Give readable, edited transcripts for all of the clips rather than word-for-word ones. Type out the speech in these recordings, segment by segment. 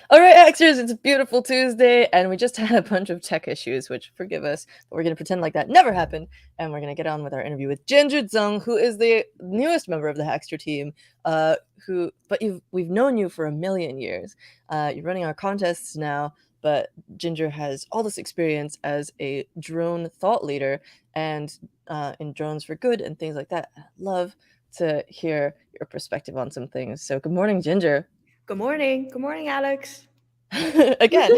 All right, Xers, it's a beautiful Tuesday, and we just had a bunch of tech issues, which forgive us, but we're going to pretend like that never happened, and we're going to get on with our interview with Jinger Zeng, who is the newest member of the Hackster team. We've known you for a million years. You're running our contests now, but Jinger has all this experience as a drone thought leader and in drones for good and things like that. I'd love to hear your perspective on some things. So, good morning, Jinger. Good morning. Good morning, Alex. Again.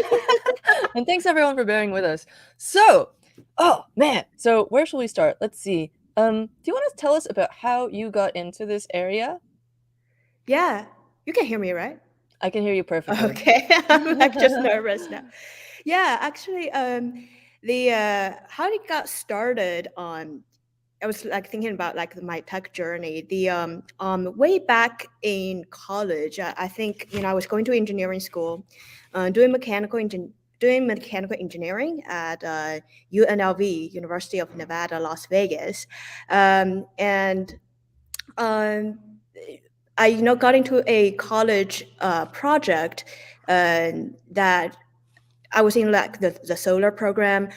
And thanks everyone for bearing with us. So, oh man, so where shall we start? Let's see. Do you want to tell us about how you got into this area? Yeah, you can hear me, right? I can hear you perfectly. Okay, I'm like just nervous now. Yeah, actually, the how it got started on. I was like thinking about like my tech journey. The way back in college, I think I was going to engineering school, doing mechanical engineering at UNLV, University of Nevada, Las Vegas, and um, I got into a college project that I was in like the solar program,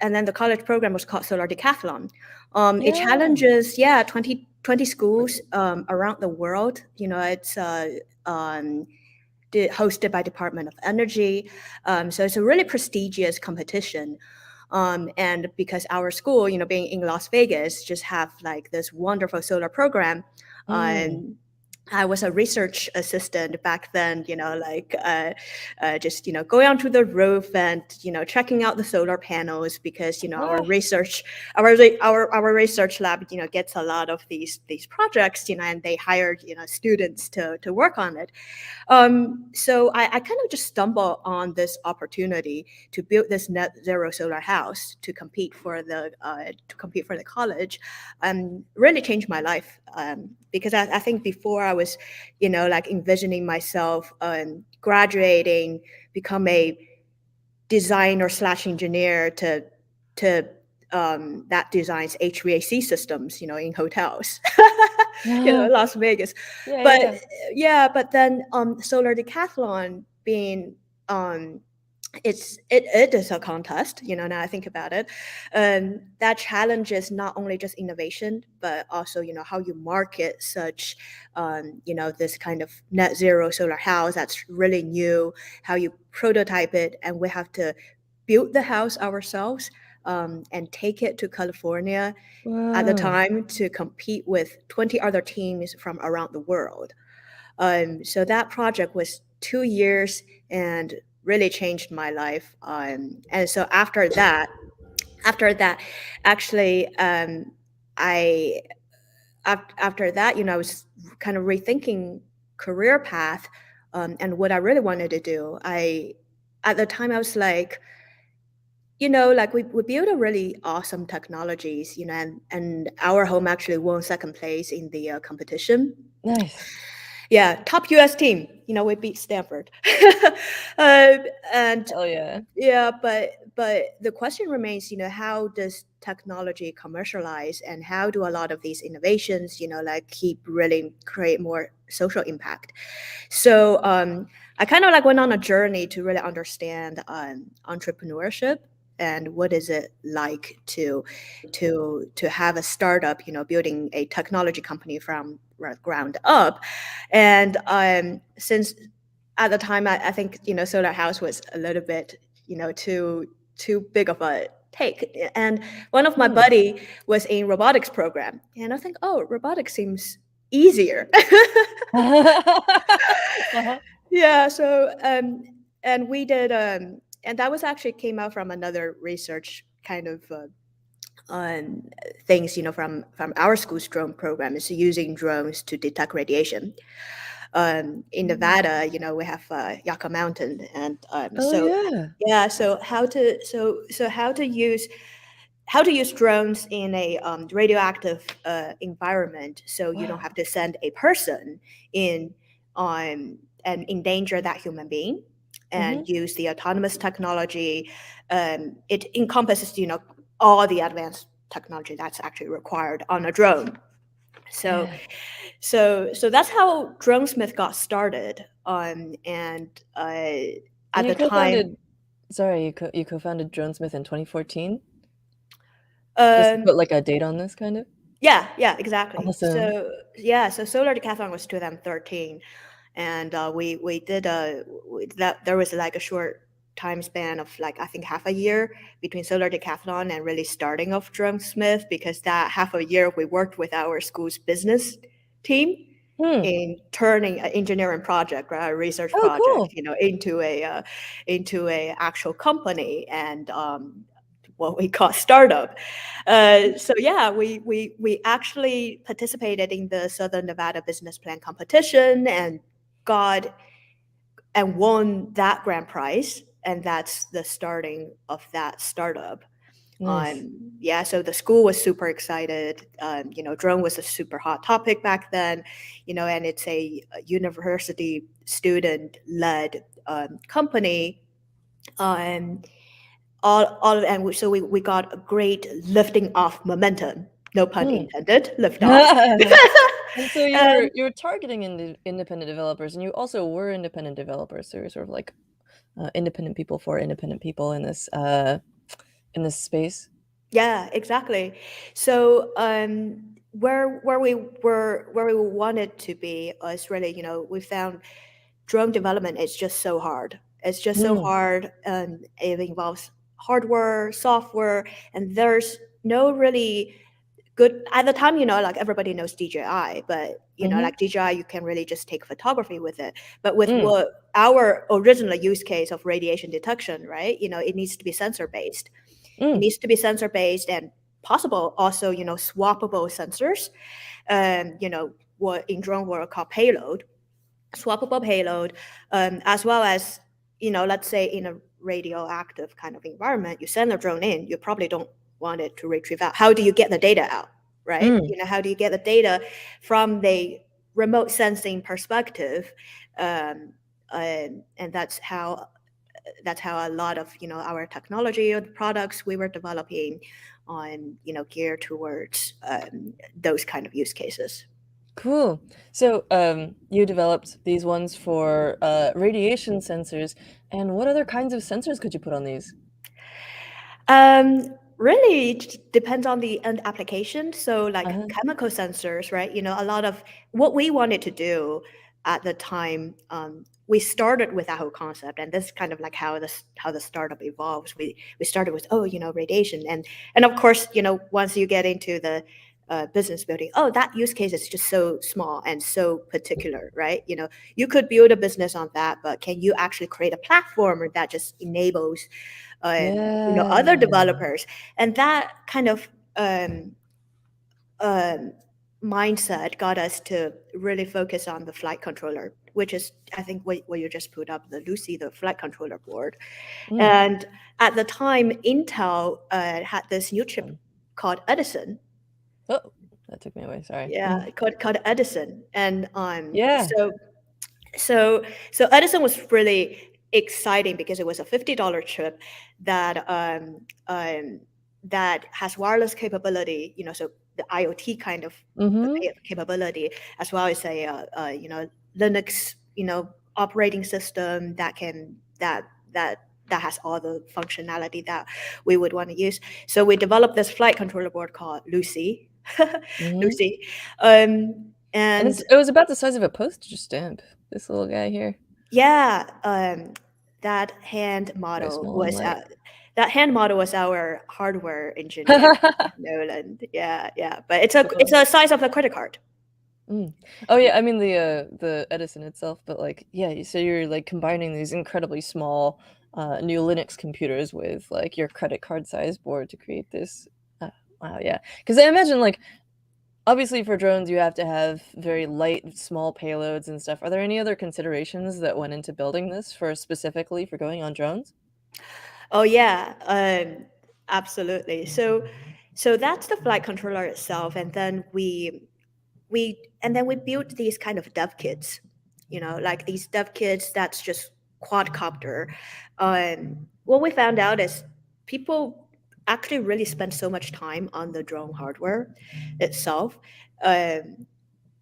and then the college program was called Solar Decathlon. It Yeah. challenges 20 schools around the world. It's hosted by Department of Energy, so it's a really prestigious competition. And because our school, being in Las Vegas, just have like this wonderful solar program. Mm. Um, I was a research assistant back then, just going onto the roof and checking out the solar panels because our Ah. research, our research lab, gets a lot of these projects, and they hire students to work on it. So I kind of just stumbled on this opportunity to build this net zero solar house to compete for the college, really changed my life. Because I think before I was, like envisioning myself graduating, become a designer slash engineer to that designs HVAC systems, in hotels, Yeah, Las Vegas. yeah, But yeah. yeah, but then Solar Decathlon being it is a contest, now I think about it. That challenges not only just innovation, but also how you market such this kind of net zero solar house that's really new, how you prototype it, and we have to build the house ourselves, and take it to California at the Whoa. time to compete with 20 other teams from around the world. So that project was 2 years and really changed my life. And so after that, actually, I after that, I was kind of rethinking career path, and what I really wanted to do. At the time I was like, like we built a really awesome technologies, and our home actually won second place in the competition. Nice. Yeah, top US team. We beat Stanford. uh, and Hell yeah. yeah, but the question remains, how does technology commercialize, and how do a lot of these innovations, like keep really create more social impact? So I kind of like went on a journey to really understand entrepreneurship and what is it like to have a startup, building a technology company from ground up. And since at the time, I think Solar House was a little bit too big of a take. And one of my Mm. buddy was in robotics program, and I think, oh, robotics seems easier. Uh-huh. Yeah. So and we did and that was actually came out from another research kind of on things, from our school's drone program, is using drones to detect radiation. In Mm. Nevada, we have Yucca Mountain, and Oh yeah. yeah, so how to use drones in a radioactive environment, so you don't Wow. have to send a person in and endanger that human being, and Mm-hmm. use the autonomous technology. It encompasses all the advanced technology that's actually required on a drone. So Yeah. so that's how Dronesmith got started. And And at you the time, co-founded, sorry, you co-founded Dronesmith in 2014? Just to um, put like a date on this kind of? yeah, exactly. Awesome. So yeah, so Solar Decathlon was 2013, and we did that. There was like a short time span of like I think half a year between Solar Decathlon and really starting of Drumsmith, because that half a year we worked with our school's business team Hmm. in turning an engineering project, right, a research Oh, project, cool. into a actual company, and what we call startup. So yeah, we actually participated in the Southern Nevada Business Plan competition and got and won that grand prize, and that's the starting of that startup. Nice. Yeah, so the school was super excited. Drone was a super hot topic back then, and it's a university student-led company. Um, so we got a great lifting off momentum. No pun Hmm. intended. Lift off. And so you um, were targeting independent developers, and you also were independent developers. So you're sort of like independent people for independent people in this space. yeah, exactly. So where we wanted to be is really, we found drone development is just so hard. It's just so Hmm. hard. It involves hardware, software, and there's no really good at the time. Like everybody knows DJI, but Mm-hmm. like DJI, you can really just take photography with it. But with Mm. what our original use case of radiation detection, right? It needs to be sensor based. It Mm. needs to be sensor based and possible also, swappable sensors. What in drone world called payload, swappable payload, as well as, let's say in a radioactive kind of environment, you send a drone in, you probably don't want it to retrieve out. How do you get the data out, right? Mm. How do you get the data from the remote sensing perspective? And that's how a lot of our technology or the products we were developing on geared towards those kind of use cases. Cool. So, you developed these ones for radiation sensors, and what other kinds of sensors could you put on these? Really, it depends on the end application. So, like Uh-huh. chemical sensors, right? A lot of what we wanted to do at the time, we started with that whole concept, and this is kind of like how the startup evolves. We started with radiation, and of course, once you get into the business building, oh, that use case is just so small and so particular, right? You could build a business on that, but can you actually create a platform that just enables other Yeah. developers? And that kind of um, mindset got us to really focus on the flight controller, which is, I think, what you just put up, the Lucy, the flight controller board. Mm. And at the time, Intel had this new chip Um, called Edison. oh, that took me away. Sorry. Yeah, called Edison. And Yeah. so Edison was really exciting because it was a $50 chip that that has wireless capability, so the IoT kind of Mm-hmm. capability, as well as a Linux operating system that has all the functionality that we would want to use. So we developed this flight controller board called Lucy. Mm-hmm. Lucy. And And it was about the size of a postage stamp. This little guy here. yeah, that hand Very model small and was light. our hardware engineer, Nolan. Yeah, but it's Cool. a size of a credit card. Mm. Oh yeah, I mean the Edison itself, but like yeah, so you're like combining these incredibly small new Linux computers with like your credit card size board to create this. Wow, yeah. Because I imagine like obviously for drones you have to have very light, small payloads and stuff. Are there any other considerations that went into building this for specifically for going on drones? Oh yeah, absolutely. So that's the flight controller itself, and then we built these kind of dev kits, like these dev kits that's just quadcopter. What we found out is people actually really spend so much time on the drone hardware itself, um,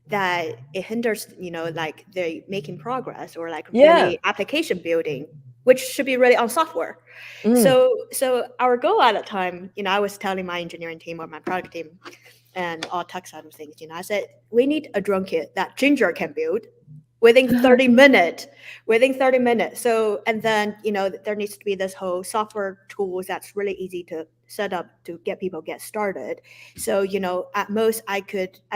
that it hinders, like they making progress or like Yeah. really application building, which should be really on software. Mm. So our goal at the time, I was telling my engineering team or my product team and all tech side of things, I said we need a drone kit that Jinger can build within 30 minutes. Within 30 minutes. So, and then, there needs to be this whole software tools that's really easy to set up to get started. So, at most I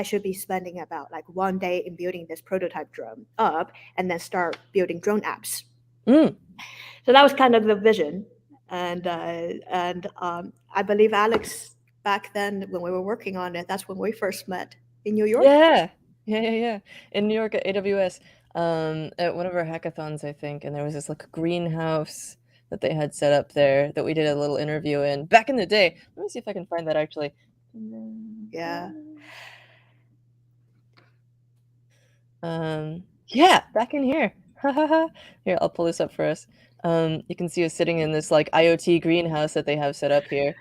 should be spending about like 1 day in building this prototype drone up and then start building drone apps. Mm. So that was kind of the vision. And I believe Alex, back then when we were working on it, that's when we first met in New York. Yeah. Yeah. In New York at AWS, at one of our hackathons, I think, and there was this like greenhouse that they had set up there that we did a little interview in back in the day. Let me see if I can find that actually. Yeah. Yeah, back in here. Here, I'll pull this up for us. You can see us sitting in this like IoT greenhouse that they have set up here.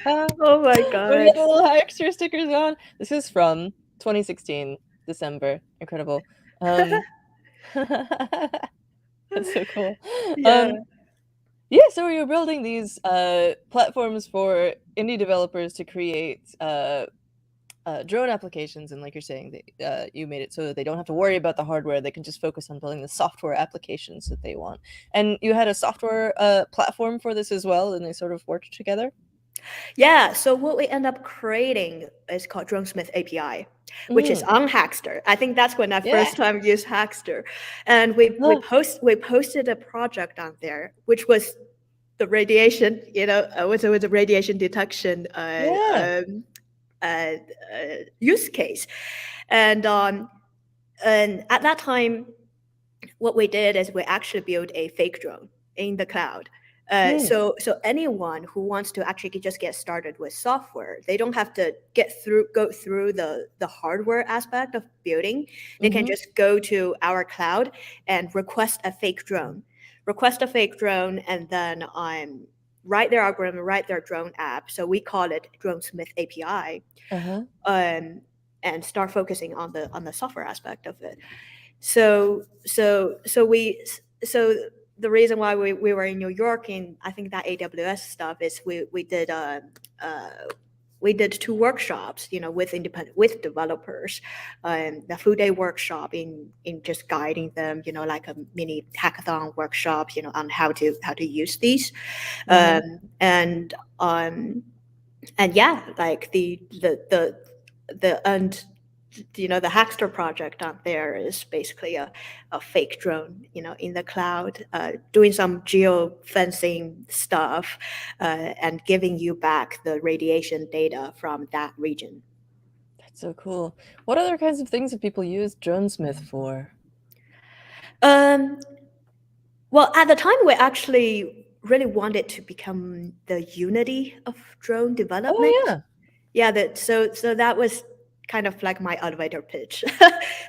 Oh my We got god. the little Hackster stickers on. This is from 2016, December. Incredible. That's so cool. Yeah. Yeah, so we were building these platforms for indie developers to create drone applications, and like you're saying, you made it so that they don't have to worry about the hardware. They can just focus on building the software applications that they want. And you had a software platform for this as well, and they sort of worked together. Yeah. So what we end up creating is called Dronesmith API, which is Mm, on Hackster. I think that's when I yeah. first time used Hackster, and we posted a project on there, which was the radiation. Was a radiation detection Yeah. use case, and at that time, what we did is we actually built a fake drone in the cloud. Mm, So anyone who wants to actually just get started with software, they don't have to go through the hardware aspect of building. They can mm-hmm, just go to our cloud and request a fake drone. And then write their algorithm, write their drone app. So we call it Dronesmith API, uh-huh. and start focusing on the software aspect of it. So the reason why we were in New York, and I think that AWS stuff is uh, we did 2 workshops, with developers, the full day workshop in just guiding them, like a mini hackathon workshop, on how to use these, Uh-huh. um, and um, and yeah, like the and the Hackster project out there is basically a fake drone, in the cloud, doing some geo fencing stuff, and giving you back the radiation data from that region. That's so cool. What other kinds of things have people used Dronesmith for? Um, well, at the time, we actually really wanted to become the unity of drone Oh, development. yeah. Yeah, so that was kind of like my elevator pitch.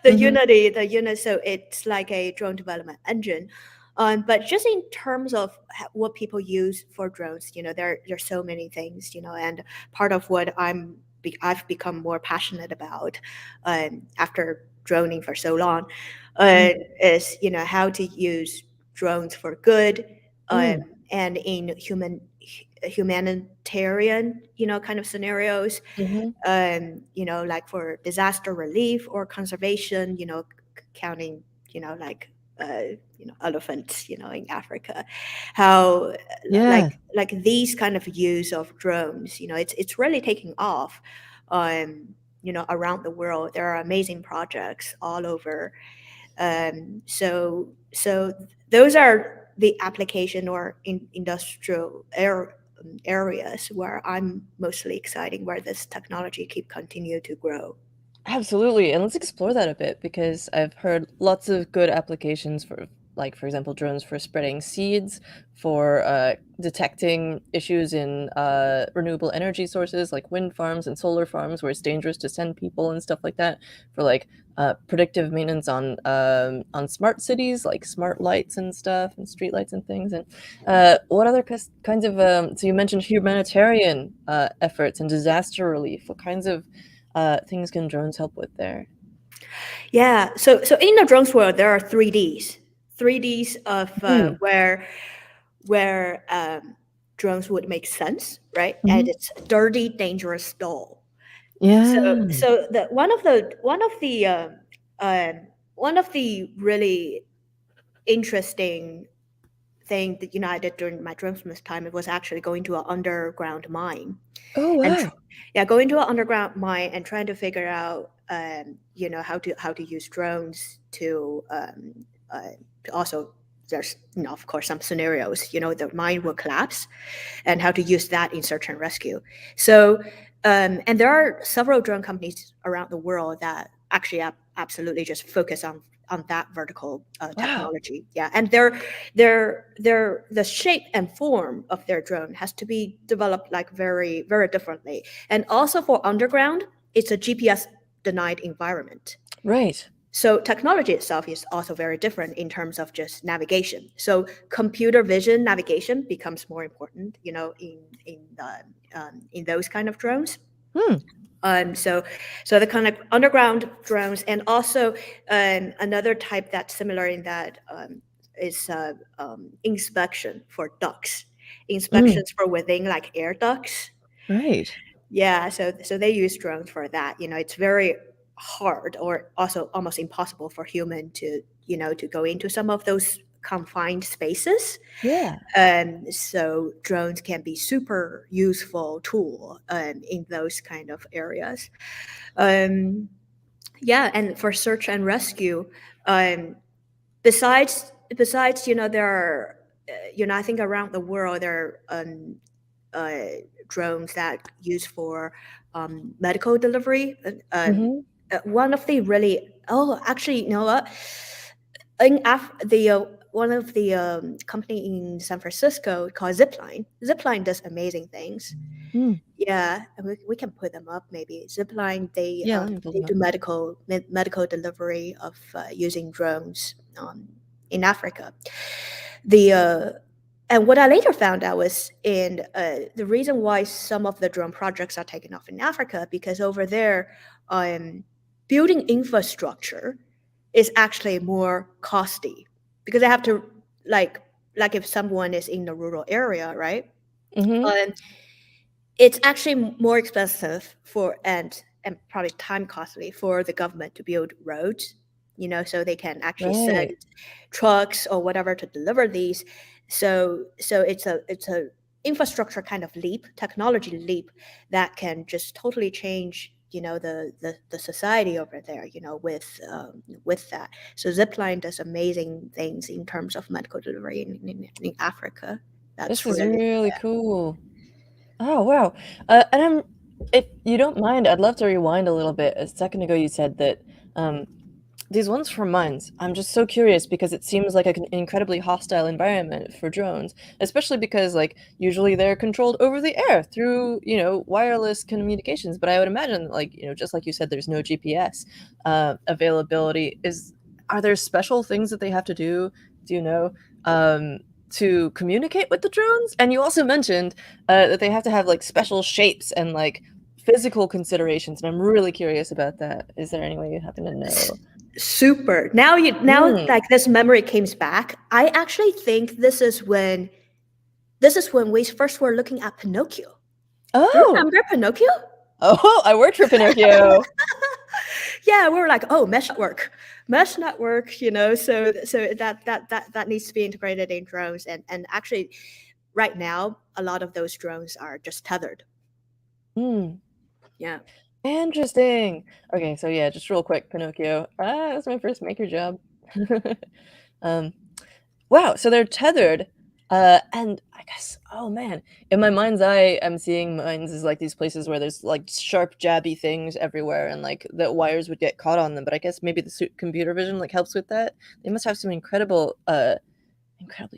Mm-hmm. So it's like a drone development engine. But just in terms of what people use for drones, there's so many things, and part of what I've become more passionate about, after droning for so long, Mm, is how to use drones for good, um, mm, and in humanitarian, kind of scenarios, mm-hmm. like for disaster relief or conservation, counting, like, elephants, in Africa, how, Yeah. like these kind of use of drones, it's really taking off, around the world. There are amazing projects all over. So those are the application or industrial areas where I'm mostly exciting, where this technology keep continue to grow. Absolutely. And let's explore that a bit because I've heard lots of good applications for like, for example, drones for spreading seeds, for detecting issues in renewable energy sources like wind farms and solar farms where it's dangerous to send people and stuff like that, for like predictive maintenance on smart cities like smart lights and stuff and street lights and things. And what other kinds of so you mentioned humanitarian efforts and disaster relief. What kinds of things can drones help with there? Yeah. So in the drones world, there are 3Ds. 3Ds of where drones would make sense, right? And Mhm. it's dirty, dangerous, dull. Yeah. So the one of the really interesting thing that I did during my Dronesmith time, it was actually going to an underground mine Oh, and wow. going to an underground mine and trying to figure out how to use drones to also, there's of course some scenarios the mine will collapse and how to use that in search and rescue. So and there are several drone companies around the world that actually absolutely just focus on that vertical Wow. technology. Yeah, and the shape and form of their drone has to be developed like very very differently. And also for underground, it's a GPS denied environment. Right. So technology itself is also very different in terms of just navigation. So computer vision navigation becomes more important, in those kind of drones. Hmm. So the kind of underground drones, and also another type that's similar in that is inspection for ducts, Mm. inspections for within like air ducts. Right. Yeah, so they use drones for that. It's very hard or also almost impossible for human to to go into some of those confined spaces. Yeah. So drones can be super useful tool in those kind of areas. Um, yeah, and for search and rescue, um, besides there are I think around the world there are uh, drones that use for medical delivery. Mhm. One of the really actually you know what in the one of the company in San Francisco called Zipline. Zipline does amazing things. Mm. Yeah, and we can put them up maybe. Zipline, Yeah, let me pull they them do up. medical delivery of using drones in Africa. The and what I later found out was in the reason why some of the drone projects are taking off in Africa, because over there, building infrastructure is actually more costly because they have to like if someone is in the rural area, right? Mhm. Um, it's actually more expensive for and probably time costly for the government to build roads, so they can actually send Right. trucks or whatever to deliver these. So it's a infrastructure kind of leap, technology leap that can just totally change the society over there with that. So Zipline does amazing things in terms of medical delivery in Africa. This That's is really, really cool. Oh, wow. And if you don't mind, I'd love to rewind a little bit. A second ago, you said that um, these ones for mines, I'm just so curious because it seems like an incredibly hostile environment for drones, especially because, like, usually they're controlled over the air through, wireless communications. But I would imagine, like, just like you said, there's no GPS availability. Are there special things that they have to do you know, um, to communicate with the drones? And you also mentioned that they have to have, like, special shapes and, like, physical considerations, and I'm really curious about that. Is there any way you happen to yeah. know? Super. Now Mm. like this memory comes back. I actually think this is when we first were looking at Pinocchio. Do you Oh! remember Pinocchio? Oh, I worked for Pinocchio. Yeah, we were like, oh, mesh network. So that needs to be integrated in drones, and actually, right now, a lot of those drones are just tethered. Hmm, Yeah. interesting. Okay, so yeah, just real quick, Pinocchio. That's my first maker job. Um, wow, so they're tethered. And I guess, oh man, in my mind's eye, I'm seeing mines as like these places where there's like sharp, jabby things everywhere, and like the wires would get caught on them. But I guess maybe the computer vision like helps with that. They must have some incredibly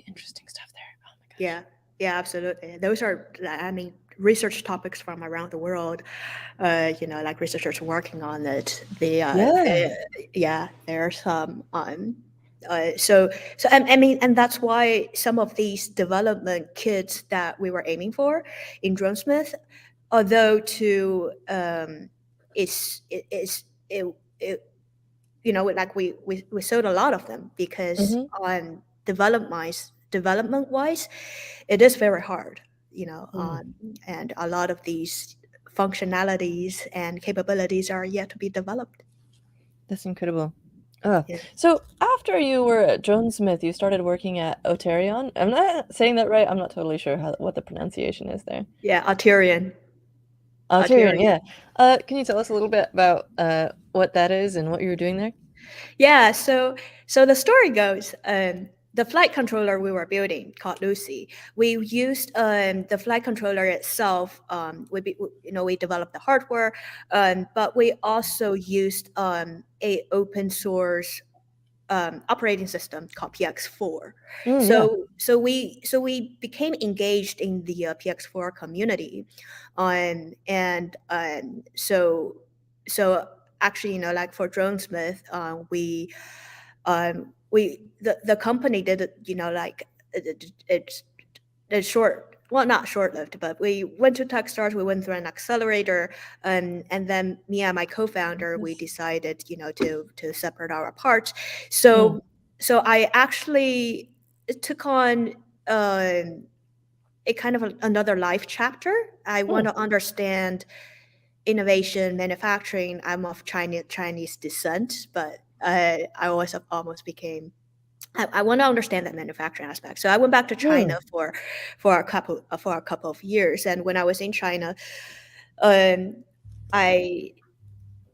interesting stuff there. Oh my gosh. Yeah, yeah, absolutely. Those are, I mean, research topics from around the world. Like researchers working on it. Yeah. Yeah, there's some. So I mean, and that's why some of these development kits that we were aiming for in Dronesmith, although to it, it like we sold a lot of them because Mm-hmm. on development wise, it is very hard, Mm, and a lot of these functionalities and capabilities are yet to be developed. that's incredible. Oh, Yeah, so after you were at Dronesmith, you started working at Oterion. I'm not saying that right. I'm not totally sure what the pronunciation is there. yeah, Arterian. Oterion, Arterian. yeah. Can you tell us a little bit about what that is and what you were doing there? Yeah, so the story goes, the flight controller we were building called Lucy. We used the flight controller itself. We developed the hardware, but we also used a open source operating system called PX4. Mm, yeah. So we became engaged in the PX4 community, and so actually, like for Dronesmith, the company did it, like it's short, well, not short-lived, but we went to Techstars, we went through an accelerator, and then me and my co-founder, we Yes. decided, to separate our parts. Mm, So I actually took on a kind of another life chapter. I want mm, to understand innovation, manufacturing. I'm of Chinese descent, but I almost became. I want to understand that manufacturing aspect. So I went back to China mm. for a couple of years, and when I was in China, um, I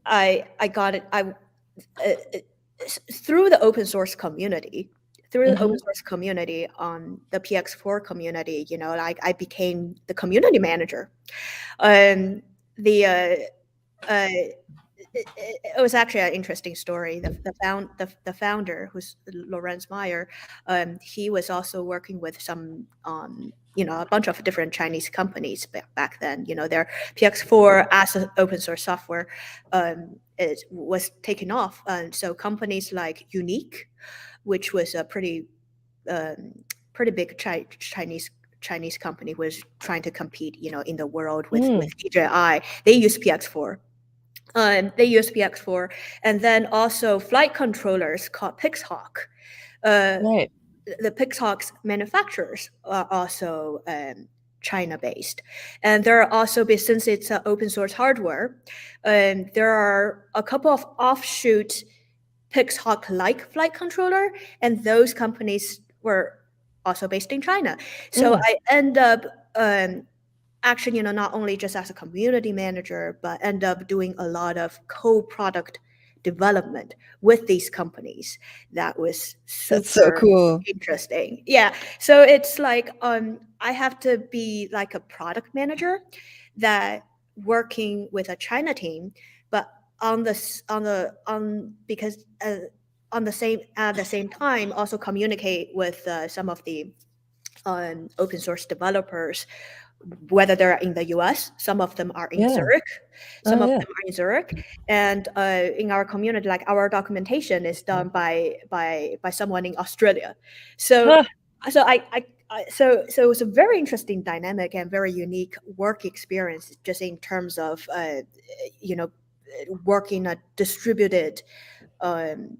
I got it. Through the open source community, Mm-hmm. on the PX4 community, like I became the community manager. Um, the uh, it was actually an interesting story. The founder, who's Lorenz Meyer, he was also working with some a bunch of different Chinese companies back then. Their PX4 as an open source software, it was taken off, and so companies like Unique, which was a um, pretty big Chinese company, was trying to compete, in the world with Mm, DJI. They use PX4, and then also flight controllers called Pixhawk. Uh, right. the Pixhawk's manufacturers are also China-based, and there are also, since it's open source hardware, there are a couple of offshoot Pixhawk-like flight controller, and those companies were also based in China. So Mm. I end up actually, not only just as a community manager, but end up doing a lot of co-product development with these companies. That was That's so super cool. interesting. Yeah. So it's like I have to be like a product manager that working with a China team, but on the on because on the same at the same time also communicate with some of the open source developers, whether they're in the US, some of them are in Yeah. Zurich, some Oh, of yeah. them are in Zurich, and in our community, like our documentation is done by someone in Australia. So, Huh. so it was a very interesting dynamic and very unique work experience, just in terms of you know working a um,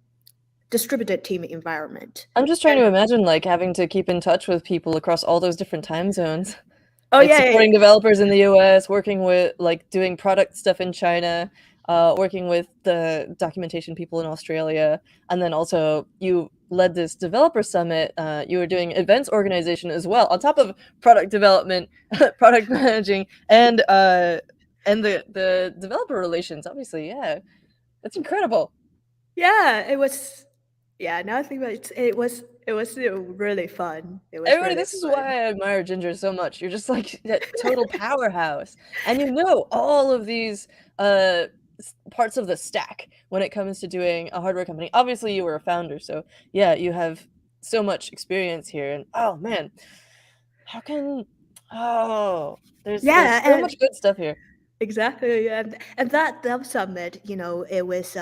distributed team environment. I'm just trying And to imagine like having to keep in touch with people across all those different time zones. oh Like yeah, yeah, supporting developers in the US, working with like doing product stuff in China, working with the documentation people in Australia, and then also you led this developer summit. You were doing events organization as well, on top of product development, product managing, and the developer relations. Obviously, yeah, that's incredible. yeah. It was. Yeah, now I think about it, it was really fun. It was Everybody, really this is fun. why I admire Ginger so much. You're just like that total powerhouse, and you know all of these parts of the stack when it comes to doing a hardware company. Obviously, you were a founder, so yeah, you have so much experience here. And oh man, how can oh there's Yeah, so and much good stuff here. exactly, and that Dev Summit, it was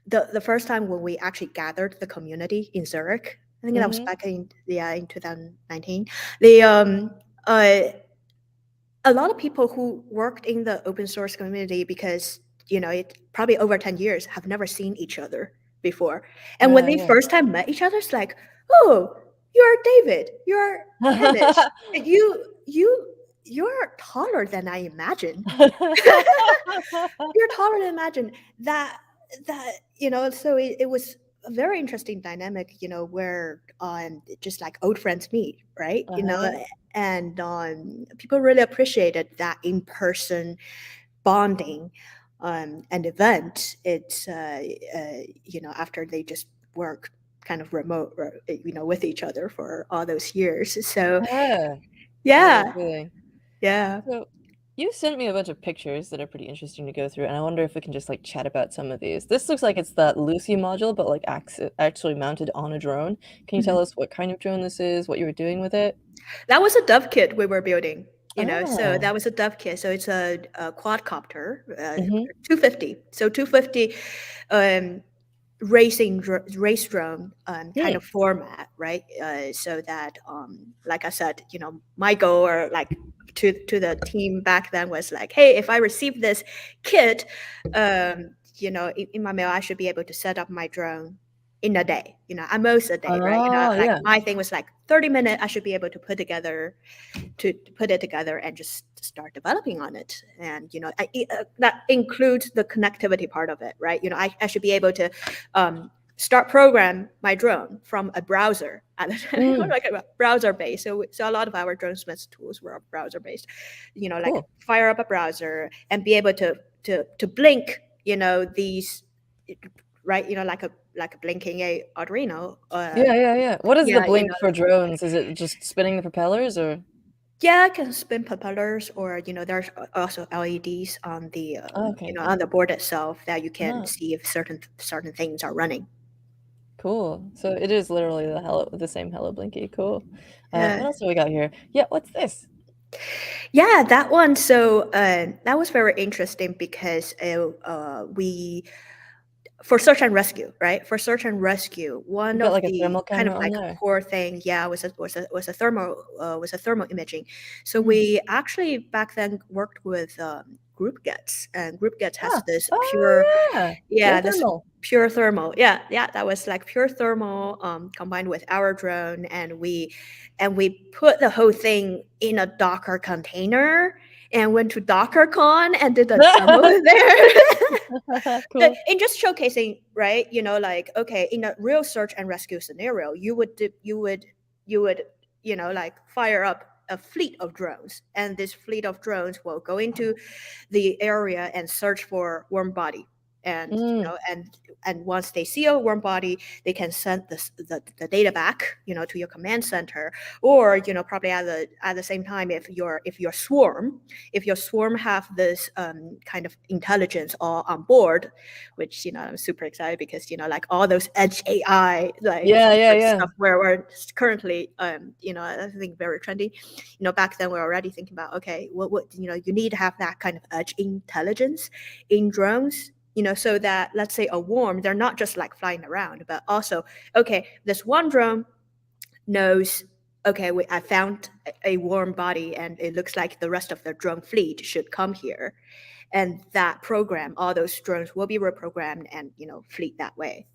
the first time when we actually gathered the community in Zurich. I think that was Hmm. back in 2019. The uh a lot of people who worked in the open source community, because it probably over 10 years, have never seen each other before, and when they Yeah, first time met each other, it's like, oh, you're David, you're Hamish, yeah. and you're taller than I imagined. You're taller than I imagined. So it was a very interesting dynamic, where just like old friends meet, right? Uh-huh. And people really appreciated that in person bonding and event. It's after they just work kind of remote, with each other for all those years. So Yeah. I know the yeah, feeling. yeah. So, you sent me a bunch of pictures that are pretty interesting to go through, and I wonder if we can just like chat about some of these. This looks like it's that Lucy module, but like actually mounted on a drone. Can you tell Mhm. us what kind of drone this is, what you were doing with it? That was a dove kit we were building. So Ah, that was a dove kit. So it's a quadcopter, mm-hmm. 250. So 250 um, race drone kind Hmm. of format, right? So that, like I said, my goal, or like to the team back then, was like, hey, if I receive this kit, in my mail, I should be able to set up my drone in a day. At most a day, right? Oh, Like yeah. my thing was like 30 minutes. I should be able to put it together and just start developing on it. And that includes the connectivity part of it, right? I should be able to start program my drone from a browser at the time, Mm, like a browser based. So a lot of our Dronesmith tools were browser based. Like cool. fire up a browser and be able to blink. These, right? Like a blinking a Arduino. Yeah, yeah, yeah. What is the Yeah, blink for drones? Is it just spinning the propellers or? Yeah, it can spin propellers, or there's also LEDs on the Oh, okay. on the board itself that you can Ah, see if certain things are running. cool. So it is literally the same Hello Blinky. Cool. Uh, What else do we got here? Yeah, what's this? yeah, that one. So that was very interesting because we for search and rescue, right? For search and rescue, You one got of like a the thermal kind of camera on like there. core thing, yeah, was a thermal imaging. So Hmm. we actually back then worked with group gets, and group gets has Ah, this pure, oh yeah, pure yeah, this thermal. pure thermal, yeah, yeah, that was like pure thermal combined with our drone, and we put the whole thing in a Docker container and went to DockerCon and did a demo there. Cool. In just showcasing, right? Like, okay, in a real search and rescue scenario, you would like fire up a fleet of drones, and this fleet of drones will go into the area and search for warm body. And Mm, once they see a warm body, they can send the data back, to your command center. Or probably at the same time, if your swarm have this kind of intelligence all on board, which I'm super excited, because like all those edge AI yeah, yeah, yeah. stuff where we're currently I think very trendy. Back then we were already thinking about, okay, what you need to have that kind of edge intelligence in drones, so that, let's say, a worm, they're not just like flying around, but also, okay, this one drone knows, okay, I found a warm body, and it looks like the rest of the drone fleet should come here, and that program, all those drones will be reprogrammed and fleet that way.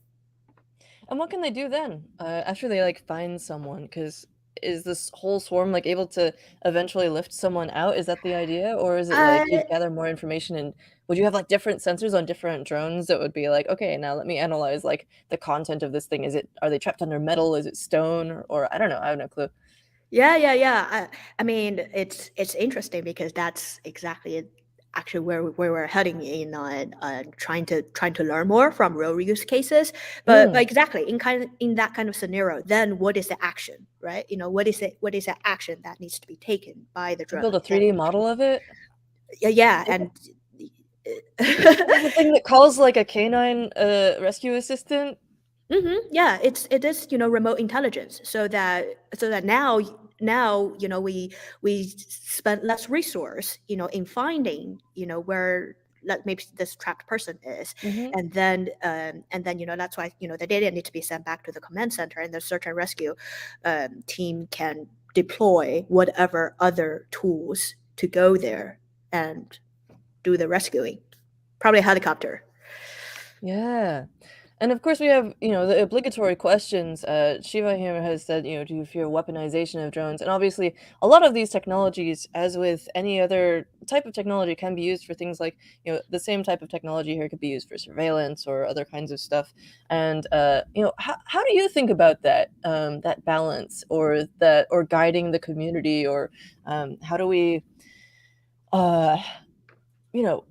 And what can they do then? After they like find someone, because is this whole swarm like able to eventually lift someone out? Is that the idea, or is it Uh, like you gather more information and would you have like different sensors on different drones that would be like, okay, now let me analyze like the content of this thing. Are they trapped under metal? Is it stone? Or I don't know. I have no clue. yeah, yeah, yeah. I mean, it's interesting because that's exactly it. actually where we're heading in trying to learn more from real use cases. But exactly in that kind of scenario, then what is the action, right? What is the action that needs to be taken by the drone? Build a 3D model of it. Yeah, and This is the thing that calls like a canine rescue assistant. Yeah, it is remote intelligence, so that now we spend less resource in finding where maybe this trapped person is, Hmm. and then that's why the data need to be sent back to the command center, and the search and rescue team can deploy whatever other tools to go there and do the rescuing, probably a helicopter. Yeah. And of course, we have, the obligatory questions. Shiva here has said, do you fear weaponization of drones? And obviously, a lot of these technologies, as with any other type of technology, can be used for things like, the same type of technology here could be used for surveillance or other kinds of stuff. And, how do you think about that balance, or guiding the community, or how do we, uh, you know,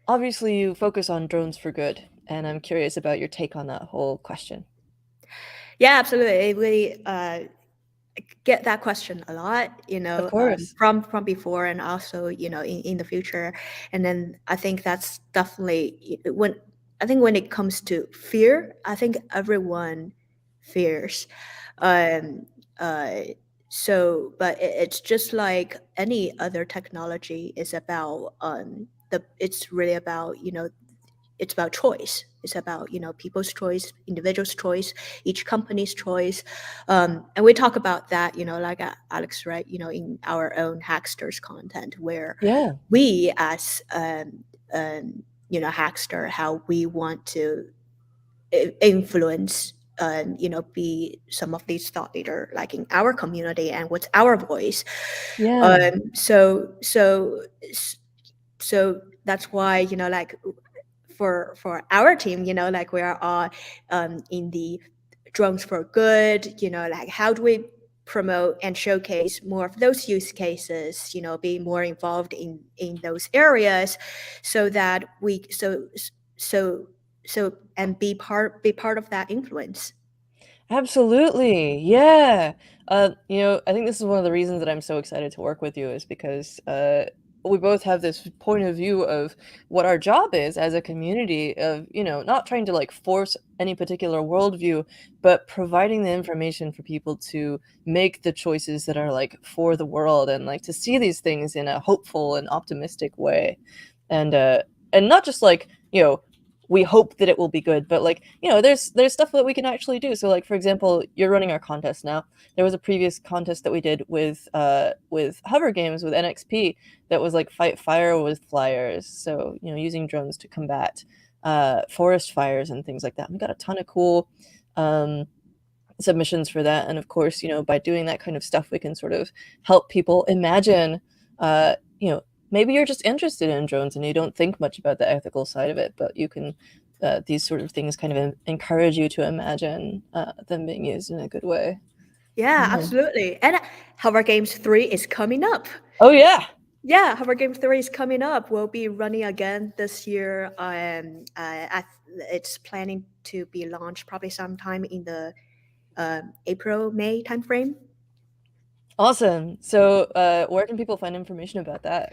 obviously you focus on drones for good, and I'm curious about your take on that whole question. Yeah, absolutely. We get that question a lot, Of course. from before, and also in the future. And then I think that's definitely when it comes to fear, I think everyone fears. Um, uh, but it's just like any other technology is about it's really about it's about choice. It's about people's choice, individuals' choice, each company's choice, and we talk about that. Like Alex, right? In our own Hacksters content, where Yeah. we as Hackster, how we want to influence. Be some of these thought leader like in our community, and what's our voice. Yeah. Um, so so so that's why like for our team, like we are all in the drones for good, like how do we promote and showcase more of those use cases, be more involved in those areas, so that we so and be part of that influence. Absolutely. Yeah. I think this is one of the reasons that I'm so excited to work with you, is because we both have this point of view of what our job is as a community, of, not trying to like force any particular worldview, but providing the information for people to make the choices that are like for the world, and like to see these things in a hopeful and optimistic way. And not just like, we hope that it will be good, but like, there's stuff that we can actually do. So like, for example, you're running our contest now. There was a previous contest that we did with hover games with NXP, that was like fight fire with flyers, so using drones to combat forest fires and things like that. We got a ton of cool um submissions for that. And of course, by doing that kind of stuff, we can sort of help people imagine, uh, you know, maybe you're just interested in drones and you don't think much about the ethical side of it, but you can, these sort of things kind of encourage you to imagine them being used in a good way. Yeah, Yeah. absolutely. And Hover Games 3 is coming up. Oh, yeah. Yeah, Hover Games 3 is coming up. We'll be running again this year. It's planning to be launched probably sometime in the April, May timeframe. Awesome. So, where can people find information about that?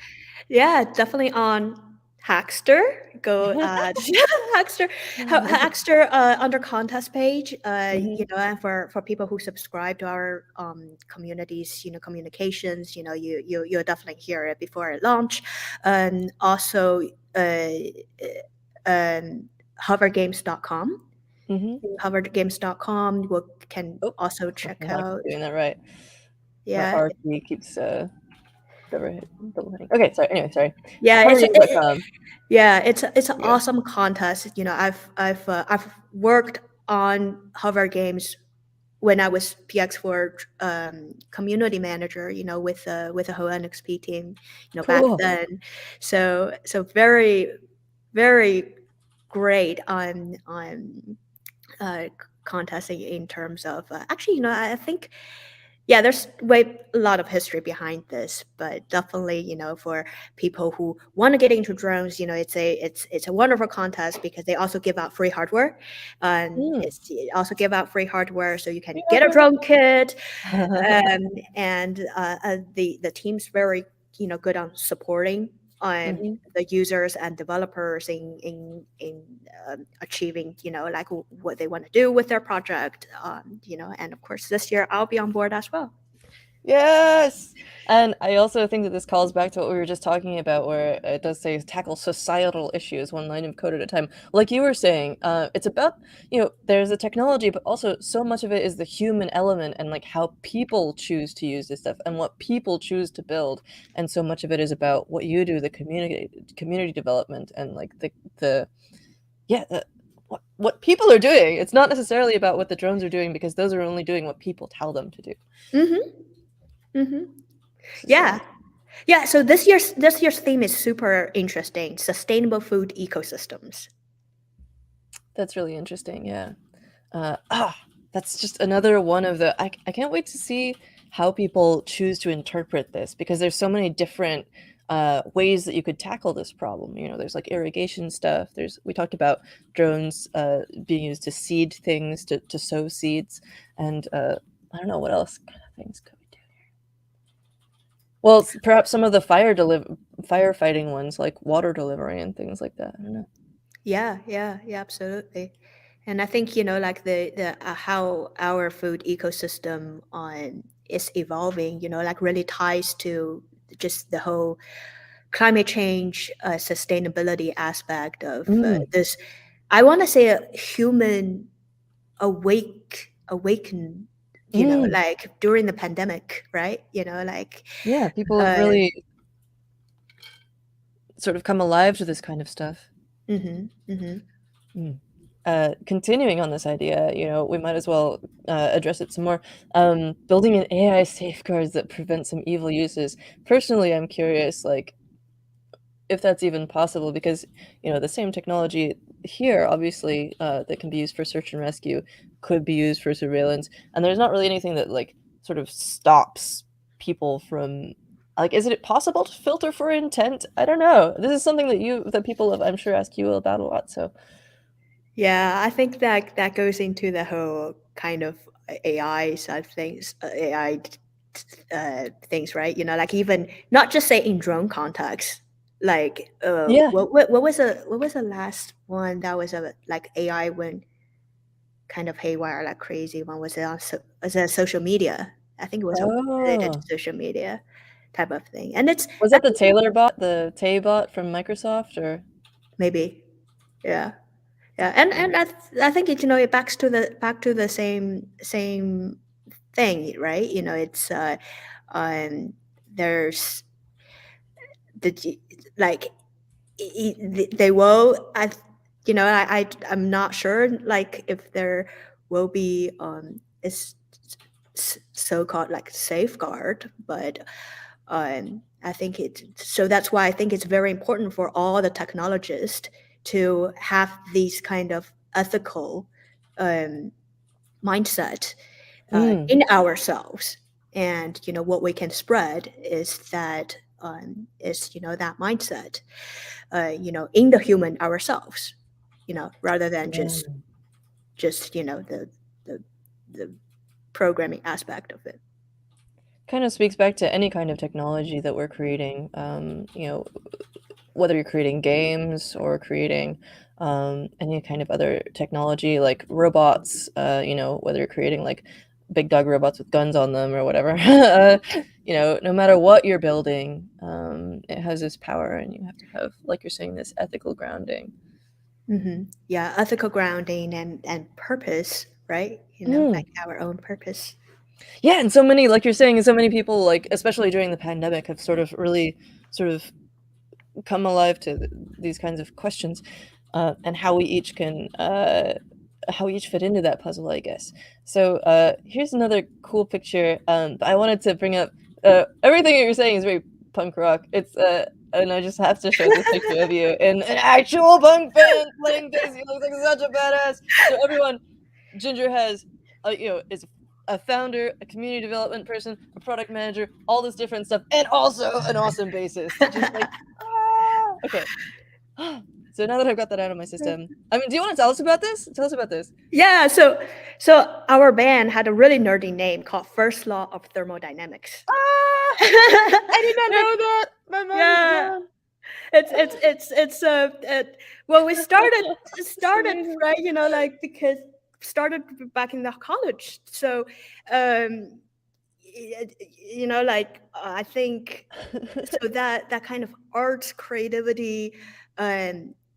Yeah, definitely on Hackster. Go Hackster, Hackster under contest page. Mhm. And for people who subscribe to our communities, communications, you'll definitely hear it before it launch. And also, um, hovergames.com. Mhm. Hovergames.com. You can Oh, also I'm check not out. doing that right. My Yeah, R key keeps double hitting. Okay, sorry. Anyway, sorry. yeah. Hovergames.com. Yeah, it's an Yeah. awesome contest. I've worked on hover games when I was PX4 community manager. With the whole NXP team. Back Cool. then, so very very great on contesting in terms of actually. I think Yeah, there's a lot of history behind this, but definitely, for people who want to get into drones, it's a wonderful contest because they also give out free hardware, and Mm. it also give out free hardware so you can Free get a hardware. drone kit, and the team's very good on supporting Mhm. the users and developers in achieving like what they want to do with their project, and of course this year I'll be on board as well. Yes! And I also think that this calls back to what we were just talking about, where it does say tackle societal issues one line of code at a time. Like you were saying, it's about, there's the technology, but also so much of it is the human element and like how people choose to use this stuff and what people choose to build. And so much of it is about what you do, the community development and like yeah, what people are doing. It's not necessarily about what the drones are doing because those are only doing what people tell them to do. Mm-hmm. Mm-hmm. This is so Yeah. Yeah, so this year's theme is super interesting. Sustainable food ecosystems. That's really interesting, yeah. That's just another one of the I can't wait to see how people choose to interpret this because there's so many different ways that you could tackle this problem. There's like irrigation stuff. We talked about drones being used to seed things, to sow seeds, and I don't know what else kind of things could we do. Well, perhaps some of the firefighting ones, like water delivery and things like that. I don't know. Yeah, yeah, yeah, absolutely. And I think, like the how our food ecosystem is evolving, like really ties to just the whole climate change, sustainability aspect of Mm, this. I want to say a human awaken, mm. like during the pandemic, right? Like Yeah, people have uh really sort of come alive to this kind of stuff. mhm, mhm. Mm. Continuing on this idea, we might as well address it some more. Building an AI safeguards that prevent some evil uses. Personally, I'm curious, like, if that's even possible, because the same technology here, obviously, that can be used for search and rescue, could be used for surveillance, and there's not really anything that like sort of stops people from like, is it possible to filter for intent? I don't know. This is something that people have, I'm sure, asked you about a lot. So, Yeah, I think that goes into the whole kind of AI side of things, AI things, right? Like even not just say in drone context, like yeah. what was the last one that was a like AI went kind of haywire like crazy one? Was it was it social media? I think it was related to Oh. social media type of thing, and it's Was I that the think Taylor bot, the Tay bot from Microsoft, or? maybe yeah. Yeah, and I think it it back to the same thing, right? It's um there's the like they will I'm not sure like if there will be is so-called like safeguard, but I think that's why I think it's very important for all the technologists to have these kind of ethical um, mindset Mm, in ourselves. And what we can spread is that mindset, in the human ourselves, rather than just yeah. the the programming aspect of it. Kind of speaks back to any kind of technology that we're creating. Whether you're creating games or creating any kind of other technology like robots, whether you're creating like big dog robots with guns on them or whatever, no matter what you're building, it has this power and you have to have, like you're saying, this ethical grounding. Yeah, ethical grounding and purpose, right? Mm. Like our own purpose. Yeah, and so many, like you're saying, so many people, like especially during the pandemic, have sort of really sort of come alive to these kinds of questions, and how we each fit into that puzzle, I guess. So here's another cool picture. I wanted to bring up everything that you're saying is very punk rock. And I just have to show this picture of you in an actual punk band playing bass. You look like such a badass. So everyone, Ginger has, is a founder, a community development person, a product manager, all this different stuff, and also an awesome bassist. Just like, okay. So now that I've got that out of my system, I mean, do you want to tell us about this? Tell us about this. Yeah, so our band had a really nerdy name called First Law of Thermodynamics. I did not know that. My mind Yeah. is blown. Well, we started amazing. right, you know, like because started back in the college. So you know, like I think so that kind of art creativity,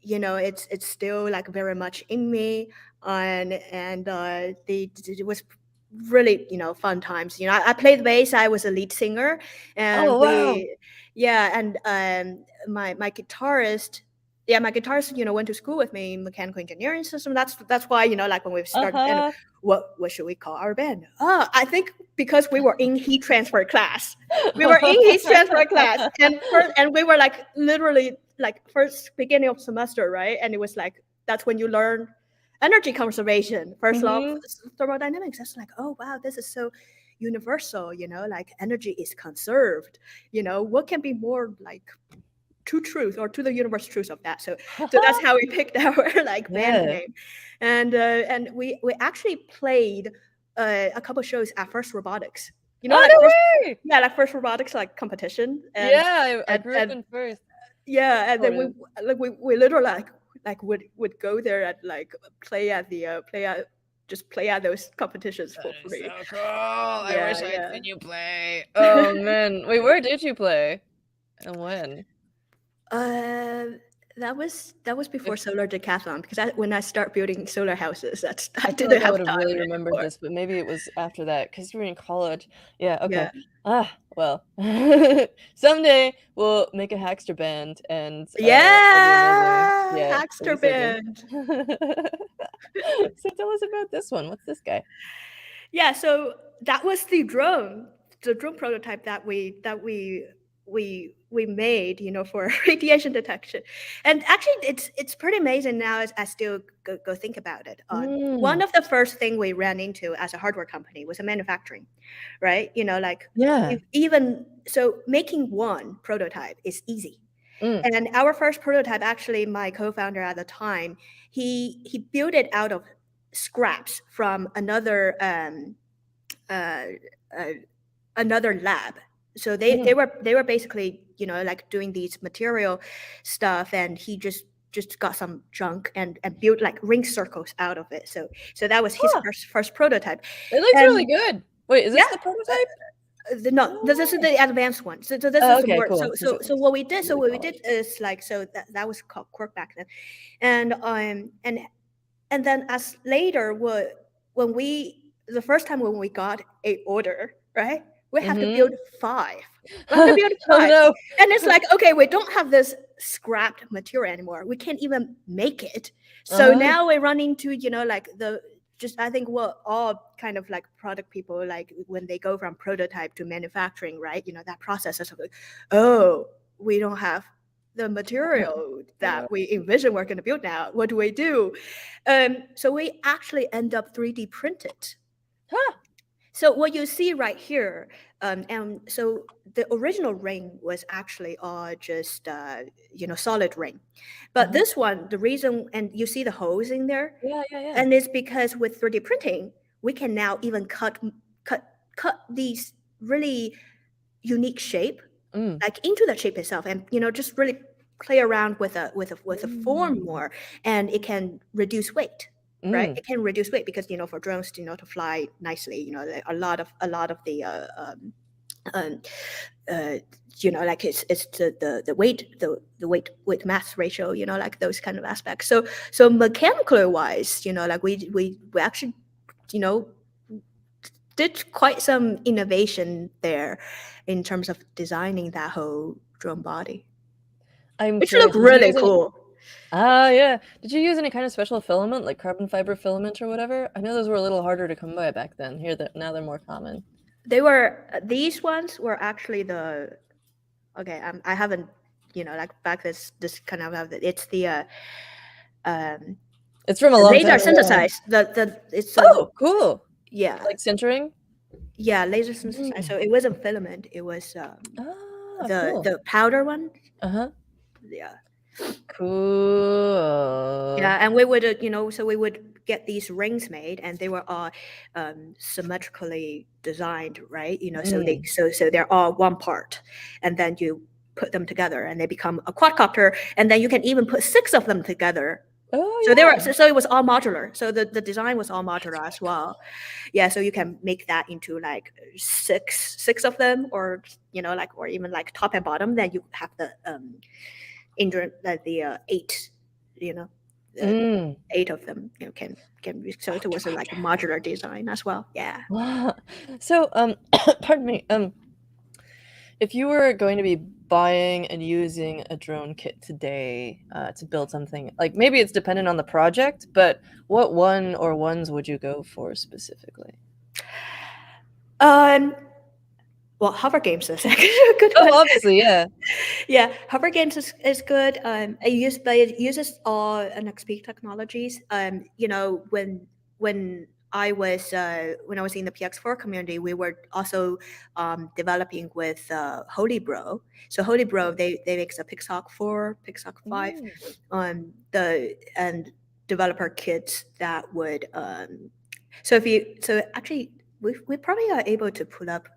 you know, it's still like very much in me, and it was really, you know, fun times. You know, I played the bass. I was a lead singer, and Oh wow. yeah, and my guitarist. Yeah, my guitarist, you know, went to school with me in mechanical engineering system. That's why, you know, like when we started, and what should we call our band? I think because we were in heat transfer class. We were in heat transfer class, and we were like literally like first beginning of semester, right? And it was like that's when you learn energy conservation, first law of thermodynamics. That's like, oh wow, this is so universal, you know, like energy is conserved. You know, what can be more like to truth or to the universe truth of that. So that's how we picked our like band name, and we actually played a couple shows at First Robotics. You know, like no first, way! yeah, like First Robotics like competition. And, Yeah, I grew up in First. Yeah, and then Sort of. we literally like would go there and like play at those competitions for free. So cool. I Yeah, wish I'd yeah. seen you play. Oh man. Wait, where did you play? And when? That was before solar decathlon because when I start building solar houses, I I feel didn't like I have would have time really remembered anymore. this, but maybe it was after that because you were in college. Yeah, okay. Yeah. Well, someday we'll make a Hackster band and it'll be amazing. Yeah, Yeah, it'll be Hackster so good. band. So tell us about this one. What's this guy? Yeah, so that was the drone prototype that we made, you know, for radiation detection. And actually it's pretty amazing now as I still go think about it. One of the first thing we ran into as a hardware company was a manufacturing, right? You know, like Yeah. even so making one prototype is easy. And our first prototype, actually, my co-founder at the time, he built it out of scraps from another uh, uh, another lab. So they were basically, you know, like doing these material stuff, and he just got some junk and built like ring circles out of it. So that was his first prototype. It looks And really good. Wait, is this yeah, the prototype? no, this is the advanced one. So this Oh, is the okay, more. cool. So what we did. So Really what we college. did is like, so that was called Quirk back then, and then as later when we the first time when we got a order, right? We have to build 5. We have to build Oh 5, no. and it's like, okay, we don't have this scrapped material anymore. We can't even make it. So now we run into, you know, like I think we're all kind of like product people, like when they go from prototype to manufacturing, right? You know, that process is like, oh, we don't have the material that we envision we're going to build now. What do we do? So we actually end up 3D printed. So what you see right here, and so the original ring was actually just you know, solid ring, but this one, the reason, and you see the holes in there, Yeah. and it's because with 3D printing, we can now even cut these really unique shape, like into the shape itself, and, you know, just really play around with a form more, and it can reduce weight. Right, it can reduce weight because, you know, for drones, you know, to fly nicely, you know, a lot of the you know, like it's the weight mass ratio, you know, like those kind of aspects. So mechanically wise, you know, like we actually, you know, did quite some innovation there in terms of designing that whole drone body, which looked really cool. Yeah. Did you use any kind of special filament, like carbon fiber filament or whatever? I know those were a little harder to come by back then. Now they're more common. These ones were actually I haven't, you know, like back this kind of it's the It's from a long laser time ago. synthesized. It's Oh, cool. yeah. Like sintering? Yeah, laser synthesizer. So it wasn't filament. It was Ah, the cool. the powder one. Uh-huh. Yeah. Cool. Yeah, and we would, so we would get these rings made, and they were all symmetrically designed, right? So they Mm. so they're all one part, and then you put them together, and they become a quadcopter, and then you can even put 6 of them together. So they Oh were, yeah. so it was all modular. So the design was all modular as well. Yeah, so you can make that into like six of them, or like, or even like top and bottom. Then you have the the 8, you know, the Mm. 8 of them, can be. So it was like a modular design as well. Yeah. So, pardon me. If you were going to be buying and using a drone kit today, to build something, like maybe it's dependent on the project, but what one or ones would you go for specifically? Um. Well, hover games is actually a good one. Oh, obviously, yeah. Yeah, hover games is good. But it uses all NXP technologies. When when I was in the PX4 community, we were also developing with Holy Bro. So Holy Bro, they make the Pixar 4, Pixar 5, Mm. the and developer kits that would. So if you so actually we probably are able to pull up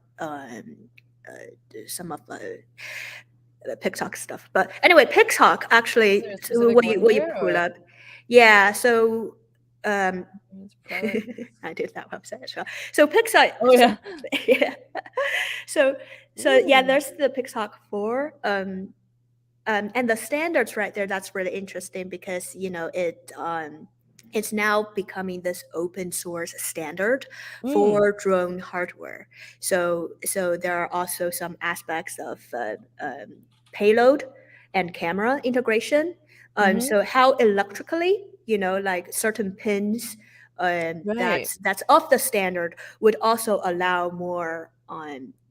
some of the Pixar stuff. But anyway, Pixar Is actually, there a so specific one what you there, pull or up, yeah. So it's product? I did that website as well. So Pixar, Oh yeah. yeah. So yeah, Mm. there's the Pixar 4. And the standards right there, that's really interesting because it's now becoming this open source standard Mm. for drone hardware. So there are also some aspects of payload and camera integration. Mhm. So how electrically, like certain pins Right. that's off the standard would also allow more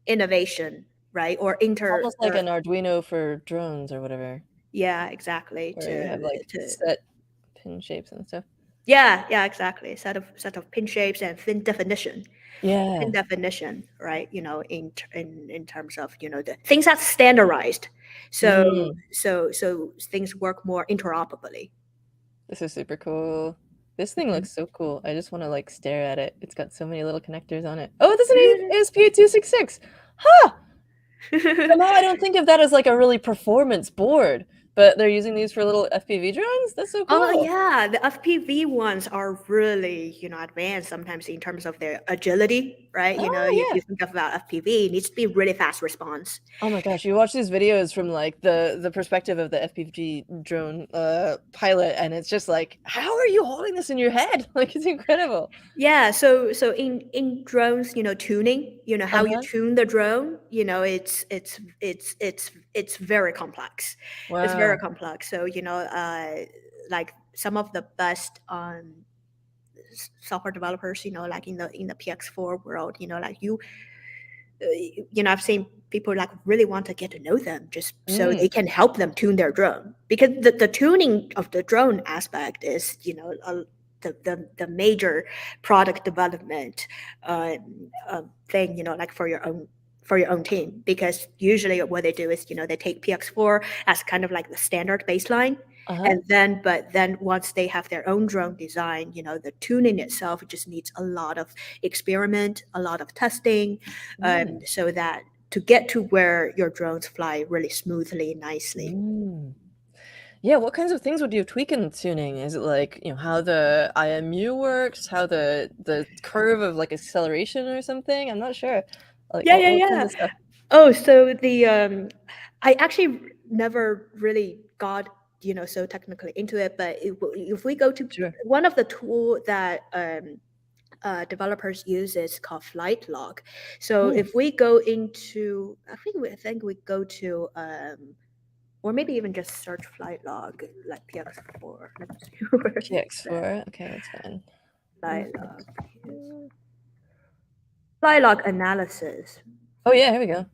innovation, right? Or inter Almost like an Arduino for drones or whatever, Yeah, exactly. where you have like To set pin shapes and stuff. Yeah, exactly. Set of pin shapes and thin Yeah. definition, right? In terms of the things that's standardized, so Mm. things work more interoperably. This is super cool. This thing Mhm. looks so cool. I just want to like stare at it. It's got so many little connectors on it. Oh, this is an ASP8266. Huh! Somehow I don't think of that as like a really performance board, but they're using these for little FPV drones? That's so Oh cool. yeah, the FPV ones are really, advanced sometimes in terms of their agility, right? Oh, You yeah. think about FPV, it needs to be really fast response. Oh my gosh, you watch these videos from like the perspective of the FPV drone pilot, and it's just like, how are you holding this in your head? Like it's incredible. Yeah, so in drones, tuning, how you Uh-huh. tune the drone, it's very complex. It's very Wow. complex. So, like some of the best software developers, like in the PX4 world, I've seen people like really want to get to know them just so Mm. they can help them tune their drone, because the tuning of the drone aspect is the major product development uh, thing, like for your own team, because usually what they do is they take PX4 as kind of like the standard baseline, Uh-huh. and then once they have their own drone design, the tuning itself just needs a lot of experiment, a lot of testing, Mm. so that to get to where your drones fly really smoothly, nicely. Mm. Yeah, what kinds of things would you tweak in tuning? Is it like, how the IMU works, how the curve of like acceleration or something? I'm not sure. Like Yeah, yeah, what kinds yeah. of stuff? Oh, so I actually never really got so technically into it, but if we go to Sure. one of the tool that developers use is called flight log. So Hmm. if we go into, I think we go to or maybe even just search flight log like PX4. Let me see where it's at. PX4. Okay, that's fine. Flight log. PX4. Flight log analysis. Oh yeah, here we go.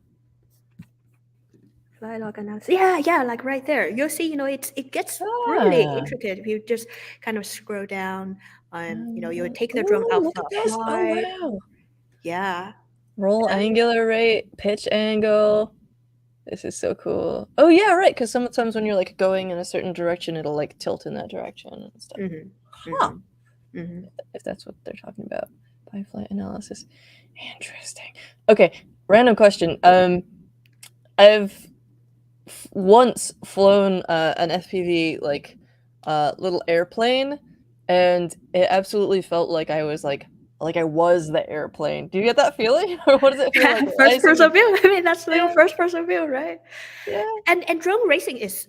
Flight log analysis. Yeah, yeah, like right there. You'll see, it gets really Ah. intricate if you just kind of scroll down. You would take the drone Oh, out look for at a this. Oh flight. wow. Yeah. Roll angular rate, pitch angle. This is so cool. Oh yeah, right. Because sometimes when you're like going in a certain direction, it'll like tilt in that direction and stuff. Huh. If that's what they're talking about. By flight analysis. Interesting. Okay, random question. I've once flown an FPV like little airplane, and it absolutely felt like I was like I was the airplane. Do you get that feeling, or what does it feel like? First person view. I mean, that's little Yeah. first person view, right? Yeah. And drone racing is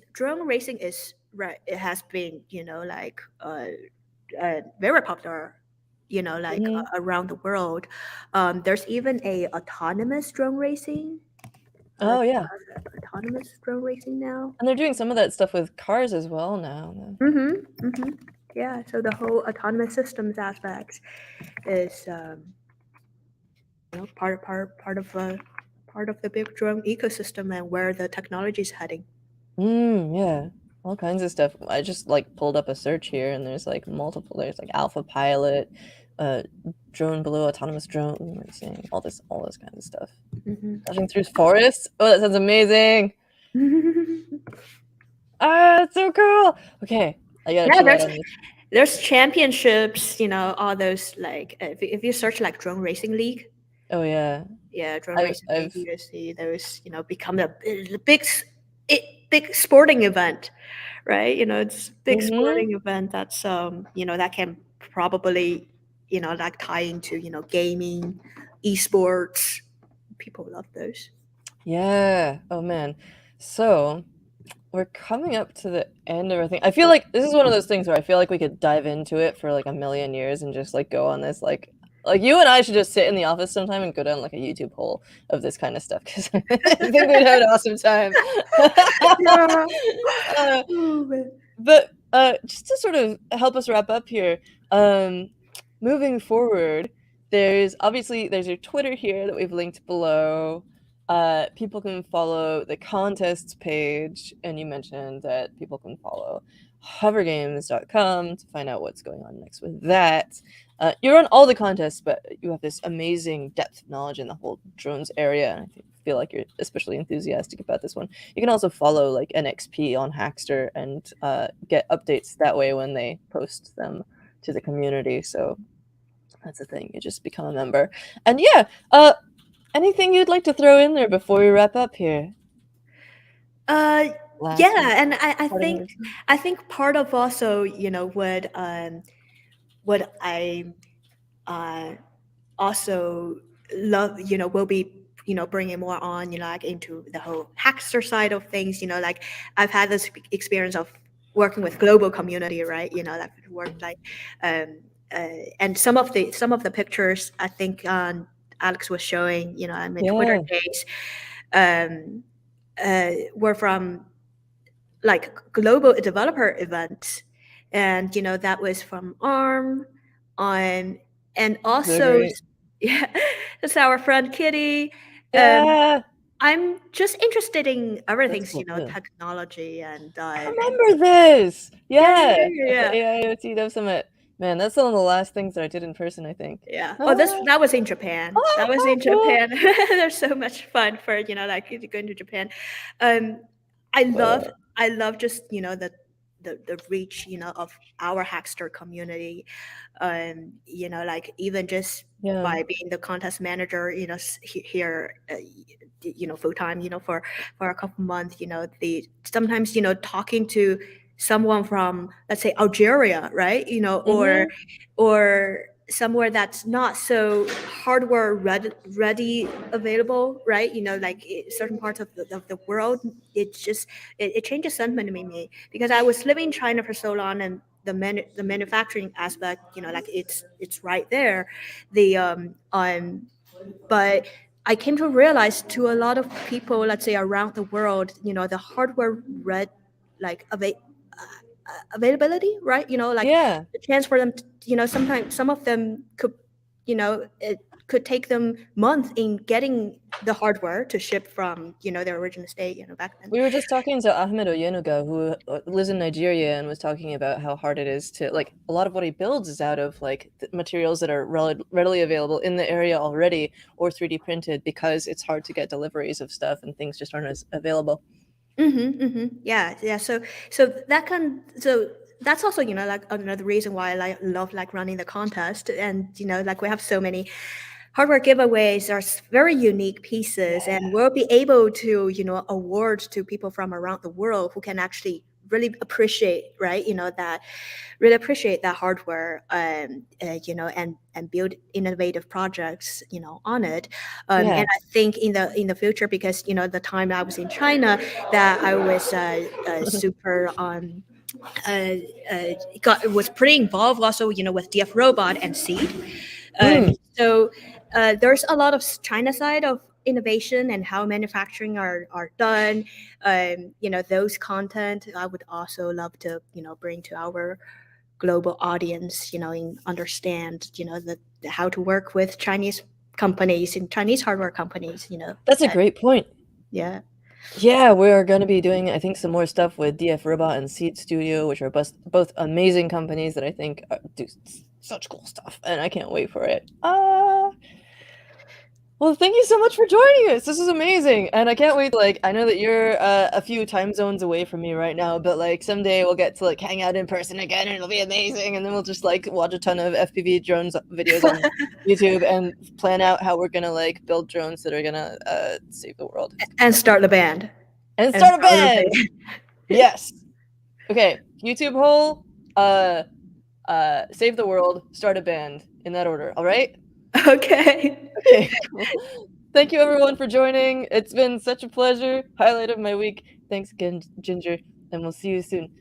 right. It has been like very popular, like around the world. There's even a autonomous drone racing. Oh yeah. Autonomous drone racing now. And they're doing some of that stuff with cars as well now. Yeah, so the whole autonomous systems aspect is part of the big drone ecosystem and where the technology is heading. Yeah, all kinds of stuff. I just like pulled up a search here, and there's like multiple. There's like Alpha Pilot, drone below, autonomous drone racing, all those kinds of stuff. Dodging through forests. Oh, that sounds amazing. It's so cool. Okay, I gotta chill out on this. There's championships, all those like if you search like drone racing league. Oh yeah. Yeah, drone racing league, you see those, become the big sporting event, right? It's big sporting event that's that can probably like tie into gaming, esports. People love those. Yeah. Oh man. So we're coming up to the end of our thing. I feel like this is one of those things where I feel like we could dive into it for like a million years and just like go on this like you and I should just sit in the office sometime and go down like a YouTube hole of this kind of stuff, because I think we'd have an awesome time. But just to sort of help us wrap up here, moving forward, there's your Twitter here that we've linked below. People can follow the contests page, and you mentioned that people can follow hovergames.com to find out what's going on next with that. You run all the contests, but you have this amazing depth of knowledge in the whole drones area, and I feel like you're especially enthusiastic about this one. You can also follow like NXP on Hackster and get updates that way when they post them to the community. So that's the thing. You just become a member. And yeah, anything you'd like to throw in there before we wrap up here? And I think part of also what I also love will be bringing more on like into the whole Hackster side of things. Like I've had this experience of working with global community, right? That work like and some of the pictures I think Alex was showing on my Twitter days were from like global developer events, and that was from ARM on, and also it's our friend Kitty. I'm just interested in everything, technology and I remember this. Yeah. AIoT Dev Summit. Man, that's one of the last things that I did in person, I think. Yeah. Oh, that was in Japan. That was in Japan. There's so much fun for like going to Japan. I love just the reach of our Hackster community, like even just by being the contest manager here full time for a couple months, the sometimes talking to someone from, let's say, Algeria, right, or somewhere that's not so hardware ready available, right, like certain parts of the world, it changes sentiment in me, because I was living in China for so long, and the manufacturing aspect, like it's right there, but I came to realize, to a lot of people, let's say around the world, the hardware availability, right, like the chance for them to, sometimes some of them could, it could take them months in getting the hardware to ship from their original state back then. We were just talking to Ahmed Oyenuga, who lives in Nigeria, and was talking about how hard it is to, like, a lot of what he builds is out of, like, the materials that are readily available in the area already, or 3D printed, because it's hard to get deliveries of stuff and things just aren't as available. Yeah. So that's also like another reason why I love like running the contest, and like we have so many hardware giveaways are very unique pieces, and we'll be able to award to people from around the world who can actually really appreciate, right, that really appreciate that hardware, and build innovative projects on it. Yeah. And I think in the future, because the time I was in China, that I was super uh, was pretty involved also with DF Robot and Seed. So there's a lot of China side of innovation and how manufacturing are done. Those content I would also love to bring to our global audience, and understand the how to work with Chinese companies and Chinese hardware companies. That's a great point. Yeah. Yeah, we're going to be doing, I think, some more stuff with DF Robot and Seed Studio, which are both amazing companies that I think do such cool stuff, and I can't wait for it. Well, thank you so much for joining us. This is amazing, and I can't wait. Like, I know that you're a few time zones away from me right now, but like someday we'll get to like hang out in person again, and it'll be amazing. And then we'll just like watch a ton of FPV drones videos on YouTube and plan out how we're gonna like build drones that are gonna save the world And start the band. and start a band. Yes. Okay. YouTube hole. Save the world. Start a band in that order. All right. Okay. Okay, cool. Thank you everyone for joining. It's been such a pleasure. Highlight of my week. Thanks again, Ginger, and we'll see you soon.